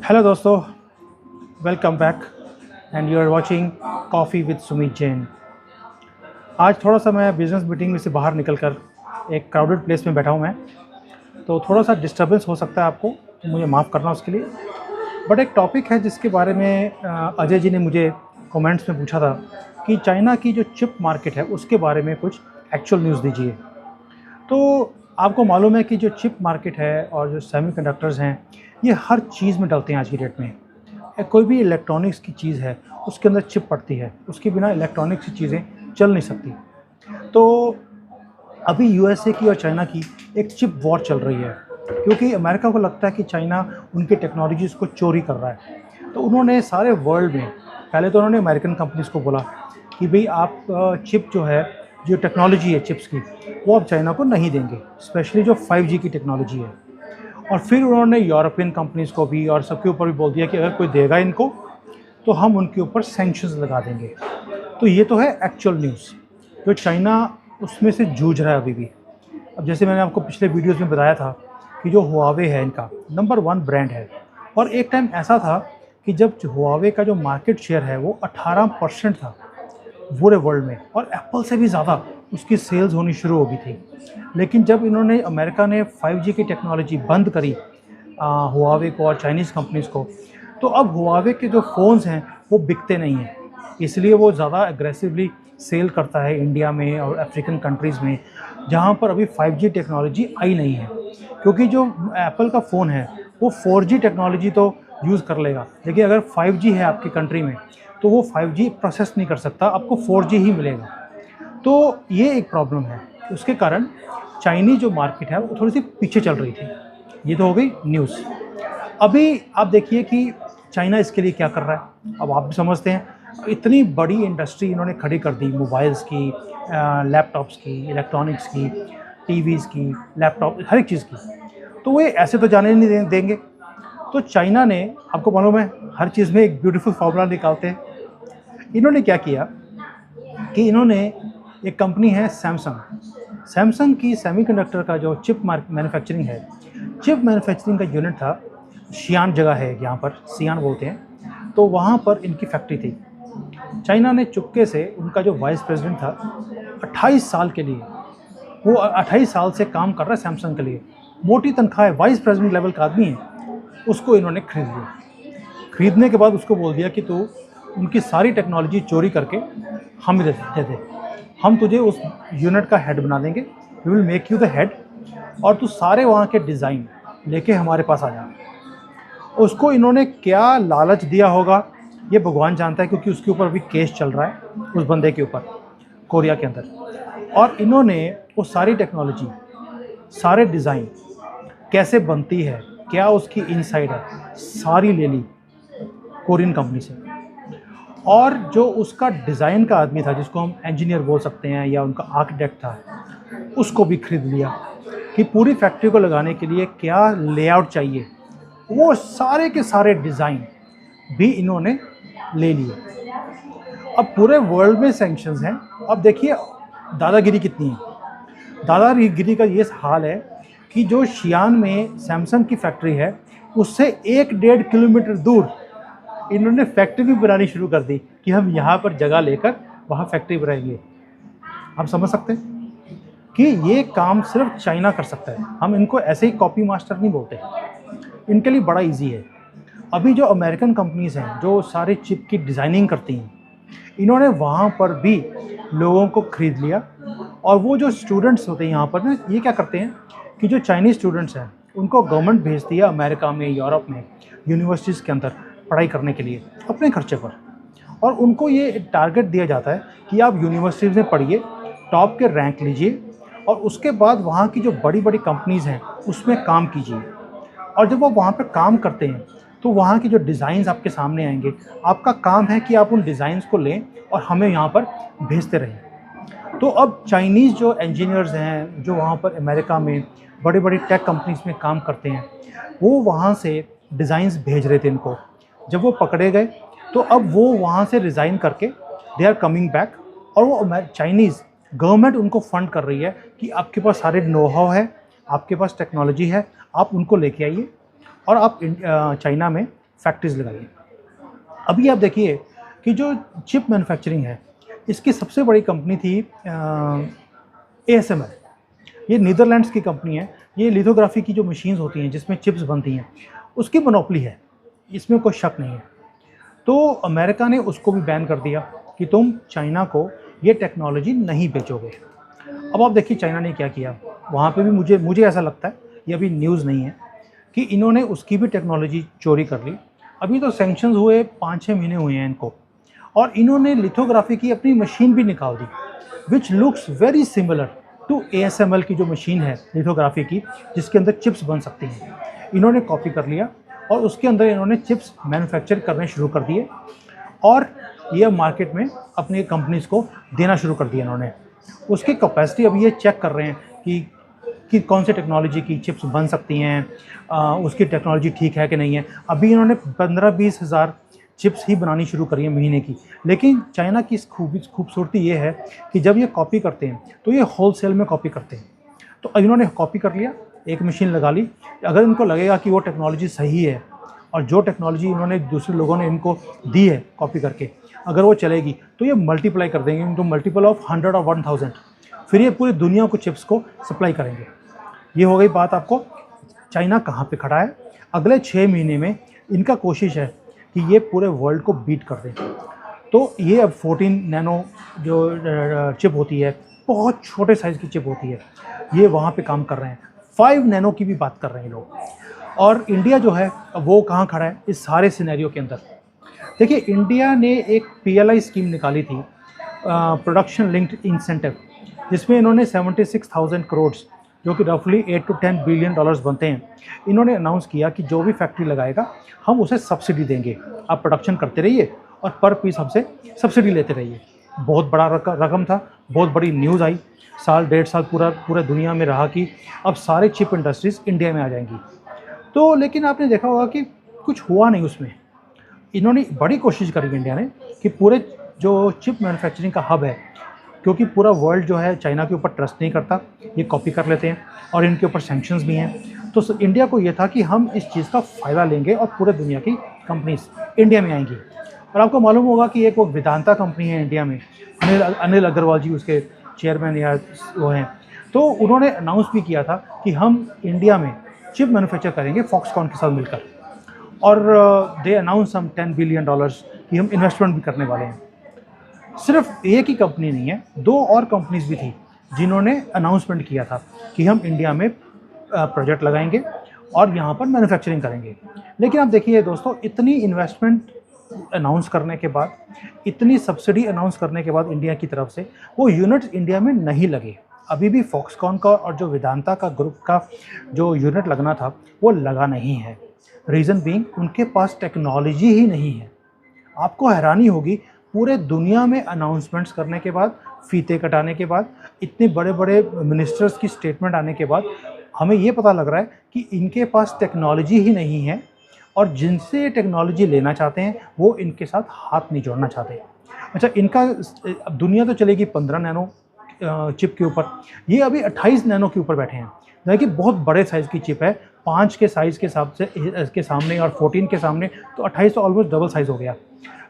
Hello दोस्तों, welcome back and you are watching coffee with Sumit Jain. आज थोड़ा सा मैं बिज़नेस मीटिंग में से बाहर निकलकर एक क्राउडेड प्लेस में बैठा हूँ मैं, तो थोड़ा सा डिस्टर्बेंस हो सकता है आपको, तो मुझे माफ़ करना उसके लिए। बट एक टॉपिक है जिसके बारे में अजय जी ने मुझे कमेंट्स में पूछा था कि चाइना की जो चिप मार्केट है उसके बारे में कुछ एक्चुअल न्यूज़ दीजिए। तो आपको मालूम है कि जो चिप मार्केट है और जो सेमीकंडक्टर्स हैं, ये हर चीज़ में डलते हैं आज की डेट में। कोई भी इलेक्ट्रॉनिक्स की चीज़ है उसके अंदर चिप पड़ती है, उसके बिना इलेक्ट्रॉनिक्स की चीज़ें चल नहीं सकती। तो अभी यूएसए की और चाइना की एक चिप वॉर चल रही है, क्योंकि अमेरिका को लगता है कि चाइना उनकी टेक्नोलॉजीज़ को चोरी कर रहा है। तो उन्होंने सारे वर्ल्ड में पहले तो उन्होंने अमेरिकन कंपनीज़ को बोला कि भाई आप चिप जो है, जो टेक्नोलॉजी है चिप्स की, वो आप चाइना को नहीं देंगे, स्पेशली जो 5G की टेक्नोलॉजी है। और फिर उन्होंने यूरोपियन कंपनीज़ को भी और सबके ऊपर भी बोल दिया कि अगर कोई देगा इनको तो हम उनके ऊपर सैंक्शंस लगा देंगे। तो ये तो है एक्चुअल न्यूज़, जो चाइना उसमें से जूझ रहा है अभी भी। अब जैसे मैंने आपको पिछले वीडियोज़ में बताया था कि जो हुआवे है इनका नंबर 1 ब्रांड है, और एक टाइम ऐसा था कि जब हुआवे का जो मार्केट शेयर है वो 18% था पूरे वर्ल्ड में, और एप्पल से भी ज़्यादा उसकी सेल्स होनी शुरू हो गई थी। लेकिन जब इन्होंने अमेरिका ने 5G की टेक्नोलॉजी बंद करी हुआवे को और चाइनीज़ कंपनीज़ को, तो अब हुआवे के जो फ़ोन्स हैं वो बिकते नहीं हैं। इसलिए वो ज़्यादा एग्रेसिवली सेल करता है इंडिया में और अफ्रीकन कंट्रीज़ में, जहाँ पर अभी 5G टेक्नोलॉजी आई नहीं है। क्योंकि जो एप्पल का फ़ोन है वो 4G टेक्नोलॉजी तो यूज़ कर लेगा, लेकिन अगर 5G है आपकी कंट्री में तो वो 5G प्रोसेस नहीं कर सकता, आपको 4G ही मिलेगा। तो ये एक प्रॉब्लम है। उसके कारण चाइनीज़ जो मार्केट है वो थोड़ी सी पीछे चल रही थी। ये तो हो गई न्यूज़। अभी आप देखिए कि चाइना इसके लिए क्या कर रहा है। अब आप भी समझते हैं, इतनी बड़ी इंडस्ट्री इन्होंने खड़ी कर दी, मोबाइल्स की, लैपटॉप्स की, इलेक्ट्रॉनिक्स की, टीवीज़ की, लैपटॉप, हर एक चीज़ की। तो वो ऐसे तो जाने नहीं देंगे। तो चाइना ने, आपको मालूम है हर चीज़ में एक ब्यूटीफुल फार्मूला निकालते हैं। इन्होंने क्या किया कि इन्होंने, एक कंपनी है सैमसंग की सेमीकंडक्टर का जो चिप मैन्युफैक्चरिंग है, चिप मैन्युफैक्चरिंग का यूनिट था, शियान जगह है यहाँ पर, सियान बोलते हैं, तो वहाँ पर इनकी फैक्ट्री थी। चाइना ने चुपके से, उनका जो वाइस प्रेसिडेंट था 28 साल के लिए, वो 28 साल से काम कर रहा है सैमसंग के लिए, मोटी तनख्वाह है, वाइस प्रेसिडेंट लेवल का आदमी है, उसको इन्होंने खरीद लिया। खरीदने के बाद उसको बोल दिया कि तू उनकी सारी टेक्नोलॉजी चोरी करके हमें दे दे, हम तुझे उस यूनिट का हेड बना देंगे, we will make you the head, और तू सारे वहाँ के डिज़ाइन लेके हमारे पास आ जा। उसको इन्होंने क्या लालच दिया होगा ये भगवान जानता है, क्योंकि उसके ऊपर अभी केस चल रहा है उस बंदे के ऊपर कोरिया के अंदर। और इन्होंने वो सारी टेक्नोलॉजी, सारे डिज़ाइन कैसे बनती है, क्या उसकी इनसाइड है, सारी ले ली कोरियन कंपनी से। और जो उसका डिज़ाइन का आदमी था, जिसको हम इंजीनियर बोल सकते हैं या उनका आर्किटेक्ट था, उसको भी खरीद लिया कि पूरी फैक्ट्री को लगाने के लिए क्या लेआउट चाहिए, वो सारे के सारे डिज़ाइन भी इन्होंने ले लिए। अब पूरे वर्ल्ड में सैंक्शंस हैं। अब देखिए दादागिरी कितनी है। दादागिरी का ये हाल है कि जो शियान में सैमसंग की फैक्ट्री है, उससे 1-1.5 किलोमीटर दूर इन्होंने फैक्ट्री भी बनानी शुरू कर दी कि हम यहाँ पर जगह लेकर वहाँ फैक्ट्री बनाएंगे। आप समझ सकते हैं कि ये काम सिर्फ चाइना कर सकता है। हम इनको ऐसे ही कॉपी मास्टर नहीं बोलते, इनके लिए बड़ा इजी है। अभी जो अमेरिकन कंपनीज़ हैं जो सारे चिप की डिज़ाइनिंग करती हैं, इन्होंने वहाँ पर भी लोगों को ख़रीद लिया। और वो जो स्टूडेंट्स होते हैं यहाँ पर ना, ये क्या करते हैं कि जो चाइनीज़ स्टूडेंट्स हैं उनको गवर्नमेंट भेजती है अमेरिका में, यूरोप में, यूनिवर्सिटीज़ के अंदर पढ़ाई करने के लिए अपने खर्चे पर। और उनको ये टारगेट दिया जाता है कि आप यूनिवर्सिटीज़ में पढ़िए, टॉप के रैंक लीजिए, और उसके बाद वहाँ की जो बड़ी बड़ी कंपनीज़ हैं उसमें काम कीजिए। और जब वो वहाँ पर काम करते हैं तो वहाँ की जो डिज़ाइंस आपके सामने आएंगे, आपका काम है कि आप उन डिज़ाइंस को लें और हमें यहाँ पर भेजते रहें। तो अब चाइनीज़ जो इंजीनियर्स हैं, जो वहाँ पर अमेरिका में बड़ी बड़ी टेक कंपनीज़ में काम करते हैं, वो वहाँ से डिज़ाइंस भेज रहे थे इनको। जब वो पकड़े गए तो अब वो वहाँ से रिज़ाइन करके दे आर कमिंग बैक, और वो चाइनीज़ गवर्नमेंट उनको फंड कर रही है कि आपके पास सारे नो हाउ है, आपके पास टेक्नोलॉजी है, आप उनको लेके आइए और आप चाइना में फैक्ट्रीज लगाई हैं। अभी आप देखिए कि जो चिप मैन्युफैक्चरिंग है, इसकी सबसे बड़ी कंपनी थी ASML। ये नीदरलैंड्स की कंपनी है। ये लिथोग्राफी की जो मशीन्स होती हैं जिसमें चिप्स बनती हैं, उसकी मोनोपोली है, इसमें कोई शक नहीं है। तो अमेरिका ने उसको भी बैन कर दिया कि तुम चाइना को ये टेक्नोलॉजी नहीं बेचोगे। अब आप देखिए चाइना ने क्या किया, वहाँ पे भी मुझे ऐसा लगता है, ये अभी न्यूज़ नहीं है, कि इन्होंने उसकी भी टेक्नोलॉजी चोरी कर ली। अभी तो सैंक्शंस हुए 5-6 महीने हुए हैं इनको, और इन्होंने लिथोग्राफी की अपनी मशीन भी निकाल दी, which looks very similar to ASML की जो मशीन है लिथोग्राफी की, जिसके अंदर चिप्स बन सकती हैं। इन्होंने कॉपी कर लिया और उसके अंदर इन्होंने चिप्स मैन्युफैक्चर करने शुरू कर दिए, और ये मार्केट में अपनी कंपनीज़ को देना शुरू कर दिया इन्होंने। उसकी कैपेसिटी अभी ये चेक कर रहे हैं कि कौन से टेक्नोलॉजी की चिप्स बन सकती हैं, उसकी टेक्नोलॉजी ठीक है कि नहीं है। अभी इन्होंने 15-20 हज़ार चिप्स ही बनानी शुरू करी है महीने की। लेकिन चाइना की इस खूबसूरती ये है कि जब ये कॉपी करते हैं तो ये होलसेल में कॉपी करते हैं। तो अब इन्होंने कॉपी कर लिया, एक मशीन लगा ली। अगर इनको लगेगा कि वो टेक्नोलॉजी सही है और जो टेक्नोलॉजी इन्होंने दूसरे लोगों ने इनको दी है कॉपी करके, अगर वो चलेगी तो ये मल्टीप्लाई कर देंगे इनटू मल्टीपल ऑफ 100 और 1000। फिर ये पूरी दुनिया को चिप्स को सप्लाई करेंगे। ये हो गई बात आपको चाइना कहाँ पे खड़ा है। अगले 6 महीने में इनका कोशिश है कि ये पूरे वर्ल्ड को बीट कर दें। तो ये अब 14 नैनो जो चिप होती है, बहुत छोटे साइज़ की चिप होती है, ये वहाँ पे काम कर रहे हैं। 5 नैनो की भी बात कर रहे हैं लोग। और इंडिया जो है वो कहाँ खड़ा है इस सारे सिनेरियो के अंदर। देखिए, इंडिया ने एक PLI स्कीम निकाली थी, प्रोडक्शन लिंक्ड इंसेंटिव, जिसमें इन्होंने 76,000 करोड़, जो कि रफली 8 to 10 बिलियन डॉलर्स बनते हैं, इन्होंने अनाउंस किया कि जो भी फैक्ट्री लगाएगा हम उसे सब्सिडी देंगे, आप प्रोडक्शन करते रहिए और पर पीस हमसे सब्सिडी लेते रहिए। बहुत बड़ा रकम था, बहुत बड़ी न्यूज़ आई। साल 1.5 साल पूरा दुनिया में रहा कि अब सारे चिप इंडस्ट्रीज़ इंडिया में आ जाएंगी। तो लेकिन आपने देखा होगा कि कुछ हुआ नहीं उसमें। इन्होंने बड़ी कोशिश करी इंडिया ने कि पूरे जो चिप मैन्युफैक्चरिंग का हब है, क्योंकि पूरा वर्ल्ड जो है चाइना के ऊपर ट्रस्ट नहीं करता, ये कॉपी कर लेते हैं और इनके ऊपर सैंक्शंस भी हैं। तो इंडिया को ये था कि हम इस चीज़ का फ़ायदा लेंगे और पूरे दुनिया की कंपनीज इंडिया में आएंगी। और आपको मालूम होगा कि एक वो वेदांता कंपनी है इंडिया में, अनिल अग्रवाल जी उसके चेयरमैन या वो हैं। तो उन्होंने अनाउंस भी किया था कि हम इंडिया में चिप मैन्युफैक्चर करेंगे फॉक्सकॉन के साथ मिलकर, और दे अनाउंस हम $10 बिलियन की हम इन्वेस्टमेंट भी करने वाले हैं। सिर्फ एक ही कंपनी नहीं है, 2 और कंपनीज भी थी जिन्होंने अनाउंसमेंट किया था कि हम इंडिया में प्रोजेक्ट लगाएंगे और यहाँ पर मैन्युफैक्चरिंग करेंगे। लेकिन आप देखिए दोस्तों, इतनी इन्वेस्टमेंट अनाउंस करने के बाद, इतनी सब्सिडी अनाउंस करने के बाद इंडिया की तरफ से, वो यूनिट्स इंडिया में नहीं लगे। अभी भी फॉक्सकॉन का और जो वेदांता का ग्रुप का जो यूनिट लगना था वो लगा नहीं है। रीज़न बीइंग, उनके पास टेक्नोलॉजी ही नहीं है। आपको हैरानी होगी, पूरे दुनिया में अनाउंसमेंट्स करने के बाद, फीते कटाने के बाद, इतने बड़े बड़े मिनिस्टर्स की स्टेटमेंट आने के बाद हमें ये पता लग रहा है कि इनके पास टेक्नोलॉजी ही नहीं है, और जिनसे टेक्नोलॉजी लेना चाहते हैं वो इनके साथ हाथ नहीं जोड़ना चाहते। अच्छा, इनका दुनिया तो चलेगी 15 नैनो चिप के ऊपर, ये अभी 28 नैनो के ऊपर बैठे हैं, जो कि बहुत बड़े साइज़ की चिप है। 5 के साइज़ के हिसाब से इसके सामने और 14 के सामने तो 28 तो ऑलमोस्ट डबल साइज़ हो गया।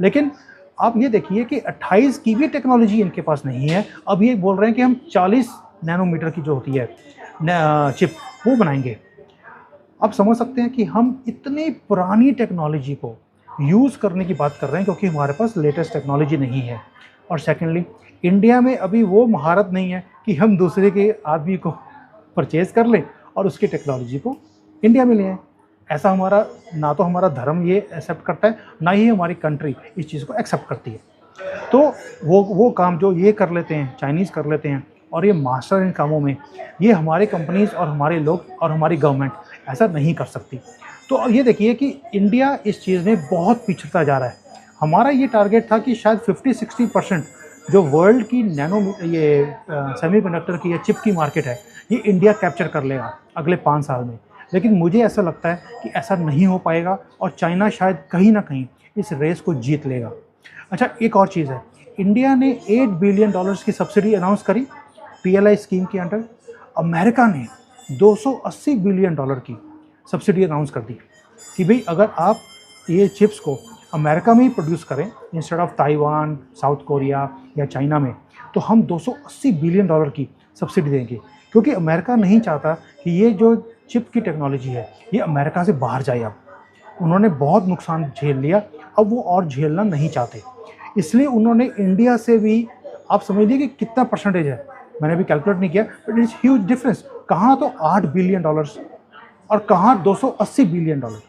लेकिन आप ये देखिए कि 28 की भी टेक्नोलॉजी इनके पास नहीं है। अब ये बोल रहे हैं कि हम 40 नैनोमीटर की जो होती है चिप वो बनाएंगे। आप समझ सकते हैं कि हम इतनी पुरानी टेक्नोलॉजी को यूज़ करने की बात कर रहे हैं क्योंकि हमारे पास लेटेस्ट टेक्नोलॉजी नहीं है। और सेकेंडली, इंडिया में अभी वो महारत नहीं है कि हम दूसरे के आदमी को परचेज़ कर लें और उसकी टेक्नोलॉजी को इंडिया में ले आएँ। ऐसा हमारा, ना तो हमारा धर्म ये एक्सेप्ट करता है, ना ही हमारी कंट्री इस चीज़ को एक्सेप्ट करती है। तो वो काम जो ये कर लेते हैं, चाइनीज़ कर लेते हैं, और ये मास्टर इन कामों में, ये हमारे कंपनीज़ और हमारे लोग और हमारी गवर्नमेंट ऐसा नहीं कर सकती। तो ये देखिए कि इंडिया इस चीज़ में बहुत पिछड़ता जा रहा है। हमारा ये टारगेट था कि शायद 50-60% जो वर्ल्ड की सेमीकंडक्टर की या चिप की मार्केट है, ये इंडिया कैप्चर कर लेगा अगले 5 साल में। लेकिन मुझे ऐसा लगता है कि ऐसा नहीं हो पाएगा और चाइना शायद कहीं ना कहीं इस रेस को जीत लेगा। अच्छा, एक और चीज़ है, इंडिया ने $8 बिलियन की सब्सिडी अनाउंस करी PLI स्कीम के अंडर। अमेरिका ने $280 बिलियन की सब्सिडी अनाउंस कर दी कि भाई अगर आप ये चिप्स को अमेरिका में ही प्रोड्यूस करें instead of Taiwan, south Korea या चाइना में, तो हम 280 बिलियन डॉलर की सब्सिडी देंगे, क्योंकि अमेरिका नहीं चाहता कि ये जो चिप की टेक्नोलॉजी है ये अमेरिका से बाहर जाए। अब उन्होंने बहुत नुकसान झेल लिया, अब वो और झेलना नहीं चाहते, इसलिए उन्होंने इंडिया से भी, आप समझिए कि कितना परसेंटेज है, मैंने अभी कैलकुलेट नहीं किया, बट इट्स ह्यूज डिफरेंस। कहाँ तो 8 बिलियन डॉलर्स और कहाँ 280 बिलियन डॉलर।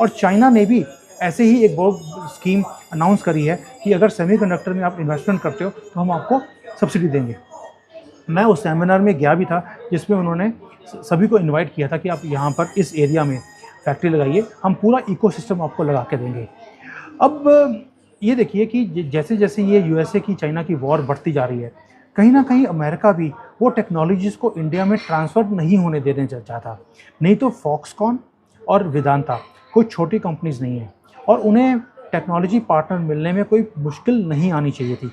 और चाइना ने भी ऐसे ही एक बहुत स्कीम अनाउंस करी है कि अगर सेमीकंडक्टर में आप इन्वेस्टमेंट करते हो तो हम आपको सब्सिडी देंगे। मैं उस सेमिनार में गया भी था जिसमें उन्होंने सभी को इनवाइट किया था कि आप यहाँ पर इस एरिया में फैक्ट्री लगाइए, हम पूरा इकोसिस्टम आपको लगा के देंगे। अब ये देखिए कि जैसे जैसे ये यूएसए की चाइना की वॉर बढ़ती जा रही है, कहीं ना कहीं अमेरिका भी वो टेक्नोलॉजीज़ को इंडिया में ट्रांसफ़र नहीं होने देने चाहता। नहीं तो फॉक्सकॉन और वेदांता कोई छोटी कंपनीज नहीं है और उन्हें टेक्नोलॉजी पार्टनर मिलने में कोई मुश्किल नहीं आनी चाहिए थी।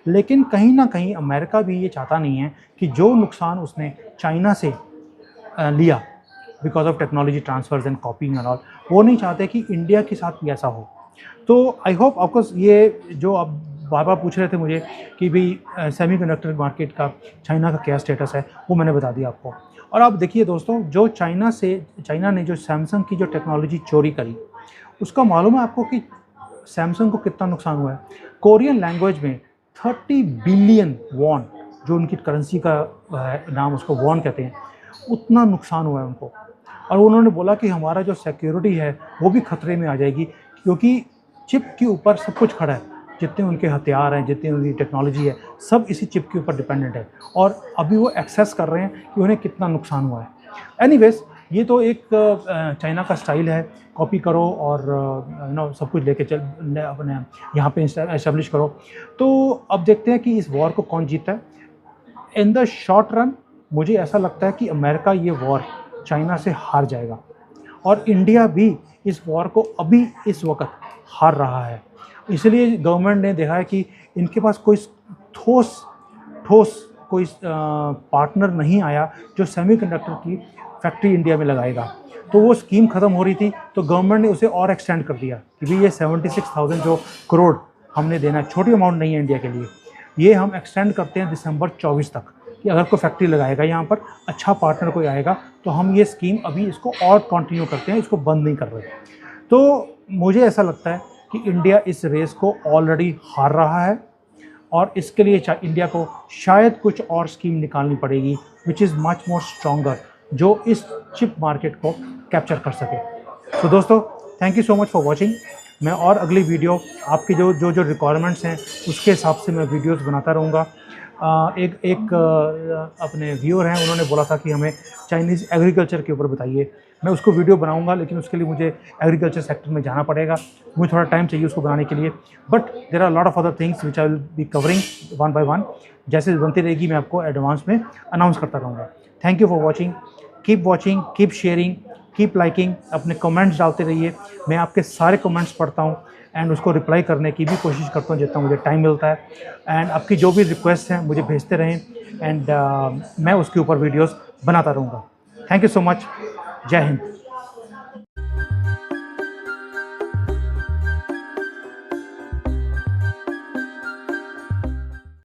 लेकिन कहीं ना कहीं अमेरिका भी ये चाहता नहीं है कि जो नुकसान उसने चाइना से लिया because of technology transfers and कॉपिंग and all, वो नहीं चाहते कि इंडिया के साथ भी ऐसा हो। तो आई होप ऑफकोर्स ये जो आप बार बार पूछ रहे थे मुझे कि भाई सेमीकंडक्टर मार्केट का चाइना का क्या स्टेटस है, वो मैंने बता दिया आपको। और आप देखिए दोस्तों, जो चाइना ने जो सैमसंग की जो टेक्नोलॉजी चोरी करी, उसका मालूम है आपको कि सैमसंग को कितना नुकसान हुआ है। कोरियन लैंग्वेज में 30 बिलियन वॉन, जो उनकी करेंसी का नाम उसको वॉन कहते हैं, उतना नुकसान हुआ है उनको। और उन्होंने बोला कि हमारा जो सिक्योरिटी है वो भी खतरे में आ जाएगी, क्योंकि चिप के ऊपर सब कुछ खड़ा है, जितने उनके हथियार हैं, जितनी उनकी टेक्नोलॉजी है, सब इसी चिप के ऊपर डिपेंडेंट है। और अभी वो एक्सेस कर रहे हैं कि उन्हें कितना नुकसान हुआ है। एनीवेज, ये तो एक चाइना का स्टाइल है, कॉपी करो और सब कुछ लेके चल अपने यहाँ पे एस्टेब्लिश करो। तो अब देखते हैं कि इस वॉर को कौन जीता है। इन द शॉर्ट रन मुझे ऐसा लगता है कि अमेरिका ये वॉर चाइना से हार जाएगा और इंडिया भी इस वॉर को अभी इस वक्त हार रहा है। इसलिए गवर्नमेंट ने देखा है कि इनके पास कोई ठोस कोई पार्टनर नहीं आया जो सेमीकंडक्टर की फैक्ट्री इंडिया में लगाएगा। तो वो स्कीम ख़त्म हो रही थी, तो गवर्नमेंट ने उसे और एक्सटेंड कर दिया कि भाई ये 76,000 जो करोड़ हमने देना है, छोटी अमाउंट नहीं है इंडिया के लिए, ये हम एक्सटेंड करते हैं दिसंबर 24 तक, कि अगर कोई फैक्ट्री लगाएगा यहाँ पर, अच्छा पार्टनर कोई आएगा, तो हम ये स्कीम अभी इसको और कंटिन्यू करते हैं, इसको बंद नहीं कर रहे। तो मुझे ऐसा लगता है कि इंडिया इस रेस को ऑलरेडी हार रहा है और इसके लिए इंडिया को शायद कुछ और स्कीम निकालनी पड़ेगी which is much more stronger, जो इस चिप मार्केट को कैप्चर कर सके। तो दोस्तों, thank you so much for watching. मैं और अगली वीडियो आपकी जो रिक्वायरमेंट्स हैं उसके हिसाब से मैं वीडियोस बनाता रहूँगा। एक अपने व्यूअर हैं, उन्होंने बोला था कि हमें चाइनीज़ एग्रीकल्चर के ऊपर बताइए। मैं उसको वीडियो बनाऊंगा, लेकिन उसके लिए मुझे एग्रीकल्चर सेक्टर में जाना पड़ेगा, मुझे थोड़ा टाइम चाहिए उसको बनाने के लिए। But there are lot of other things which I will be covering one by one. जैसे बनती रहेगी मैं आपको एडवांस में अनाउंस करता रहूँगा। Thank you for watching, keep sharing, keep liking, अपने कमेंट्स डालते रहिए। मैं आपके सारे कमेंट्स पढ़ता हूँ एंड उसको रिप्लाई करने की भी कोशिश करता हूँ जितना मुझे टाइम मिलता है। एंड आपकी जो भी रिक्वेस्ट हैं मुझे भेजते रहें एंड मैं उसके ऊपर वीडियोस बनाता रहूँगा। Thank you so much. जय हिंद।